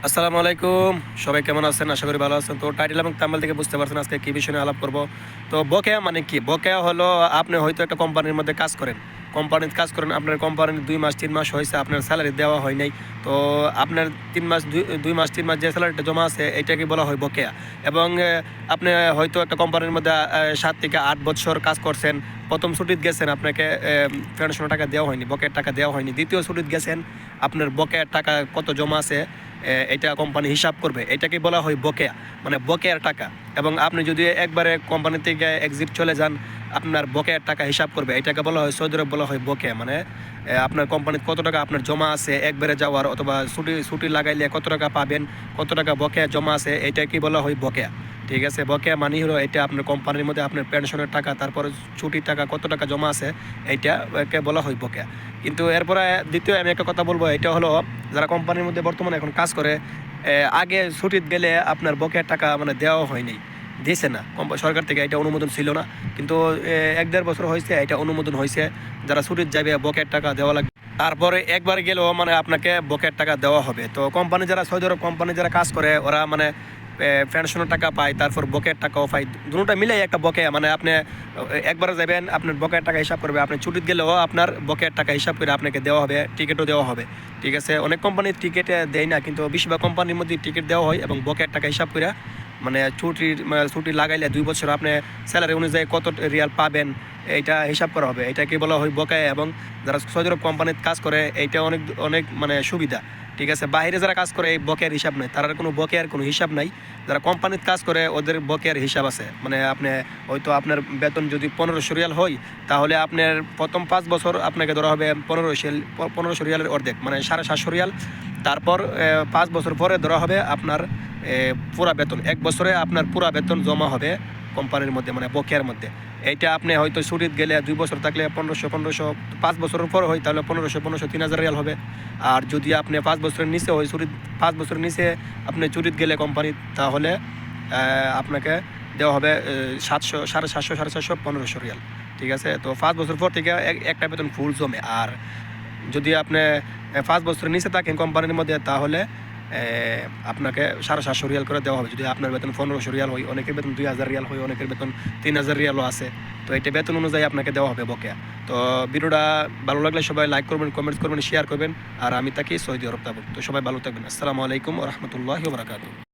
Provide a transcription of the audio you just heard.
আসসালামু আলাইকুম। সবাই কেমন আছেন? আশা করি ভালো আছেন। তো টাইটেল এবং থাম্বনেল থেকে বুঝতে পারছেন আজকে কি বিষয় নিয়ে আলাপ করব। তো বকেয়া মানে কি? বকেয়া হলো আপনি হয়তো একটা কোম্পানির মধ্যে কাজ করেন। কোম্পানিতে কাজ করেন, আপনার কোম্পানির ২ মাস ৩ মাস হয়েছে আপনার স্যালারি দেওয়া হয় নাই। তো আপনার ৩ মাস ২ মাস ৩ মাস যে স্যালারিটা জমা আছে এটাকে বলা হয় বকেয়া। এবং আপনি হয়তো একটা কোম্পানির মধ্যে ৭ থেকে ৮ বছর কাজ করছেন। প্রথম ছুটিতে গেছেন, আপনাকে পেনশনের টাকা দেওয়া হয়নি, বকেয়ার টাকা দেওয়া হয়নি। দ্বিতীয় ছুটিতে গেছেন, আপনার বকেয়ার টাকা কত জমা আছে এটা কোম্পানি হিসাব করবে। এটাকে বলা হয় বকেয়া, মানে বকেয়ার টাকা। এবং আপনি যদি একবারে কোম্পানি থেকে এক্সিট চলে যান, আপনার বকেয়ার টাকা হিসাব করবে। এটাকে বলা হয়, সৌদি আরব বলা হয় বকেয়া। মানে আপনার কোম্পানিতে কত টাকা আপনার জমা আছে একবারে যাওয়ার, অথবা ছুটি লাগাইলে কত টাকা পাবেন, কত টাকা বকেয়া জমা আছে, এটাকে বলা হয় বকেয়া। ঠিক আছে, বকেয়া মানে হলো এটা আপনার কোম্পানির মধ্যে আপনার পেনশনের টাকা, তারপরে ছুটির টাকা কত টাকা জমা আছে, এইটাকে বলা হয় বকেয়া। কিন্তু এরপরে দ্বিতীয় আমি একটা কথা বলবো, এটা হলো যারা কোম্পানির মধ্যে বর্তমানে এখন কাজ করে, আগে ছুটিতে গেলে আপনার বকেয়ার টাকা মানে দেওয়া হয়নি, দিয়েছে না সরকার থেকে, এটা অনুমোদন ছিল না। কিন্তু ১-১.৫ বছর হয়েছে এটা অনুমোদন হয়েছে, যারা ছুটিতে যাবে বকেয়ার টাকা দেওয়া লাগবে। তারপরে একবার গেলেও মানে আপনাকে বকেয়ার টাকা দেওয়া হবে। তো কোম্পানি যারা সৌদি আরব কোম্পানি যারা কাজ করে, ওরা মানে পেনশনের টাকা পায়, তারপর বকেয়ার টাকাও পায়, দুটোটা মিলেই একটা বকেয়া। মানে আপনি একবার যাবেন, আপনার বকেয়ার টাকা হিসাব করবে, আপনি ছুটিতে গেলেও আপনার বকেয়ার টাকা হিসাব করে আপনাকে দেওয়া হবে, টিকিটও দেওয়া হবে। ঠিক আছে, অনেক কোম্পানির টিকিটে দেয় না, কিন্তু বেশিরভাগ কোম্পানির মধ্যে টিকিট দেওয়া হয় এবং বকেয়ার টাকা হিসাব করে, মানে ছুটি লাগাইলে ২ বছর আপনি স্যালারি অনুযায়ী কত রিয়াল পাবেন এইটা হিসাব করা হবে। এটাকে বলা হয় বকেয়া। এবং যারা সৌদি আরব কোম্পানিতে কাজ করে, এইটা অনেক অনেক মানে সুবিধা। ঠিক আছে, বাইরে যারা কাজ করে এই বকেয়ার হিসাব নেই, তার কোনো বকেয়ার কোনো হিসাব নাই। যারা কোম্পানিতে কাজ করে ওদের বকেয়ার হিসাব আছে। মানে আপনি হয়তো আপনার বেতন যদি ১৫০০ রিয়াল হয়, তাহলে আপনার প্রথম ৫ বছর আপনাকে ধরা হবে ১৫০০ রিয়ালের অর্ধেক, মানে ৭৫০ রিয়াল। তারপর ৫ বছর পরে ধরা হবে আপনার পুরা বেতন। ১ বছরে আপনার পুরা বেতন জমা হবে কোম্পানির মধ্যে, মানে বকেয়ার মধ্যে। এইটা আপনি হয়তো ছুটিতে গেলে ২ বছর থাকলে ১৫০০, ৫ বছরের পর হয় তাহলে ১৫০০, ৩০০০ রিয়াল হবে। আর যদি আপনি ৫ বছরের নিচে হয়, ৫ বছরের নিচে আপনি ছুটিতে গেলে কোম্পানি, তাহলে আপনাকে দেওয়া হবে ৭০০, ৭৫০, ৭৫০, ১৫০০ রিয়াল। ঠিক আছে, তো ৫ বছর পর থেকে একটা বেতন ফুল জমে। আর যদি আপনি ৫ বছরের নিচে থাকেন কোম্পানির মধ্যে, তাহলে আপনাকে ৭৫০ রিয়াল করে দেওয়া হবে। যদি আপনার বেতন ১৫০০ রিয়াল হয়, অনেকের বেতন ২০০০ রিয়াল হয়, অনেকের বেতন ৩০০০ রিয়ালও আছে। তো এটা বেতন অনুযায়ী আপনাকে দেওয়া হবে বকেয়া। তো ভিডিওটা ভালো লাগলে সবাই লাইক করবেন, কমেন্টস করবেন, শেয়ার করবেন। আর আমি থাকি সৌদি আরব তাবুক। তো সবাই ভালো থাকবেন। আসসালামু আলাইকুম ওয়া রাহমাতুল্লাহি ওয়া বারাকাতুহু।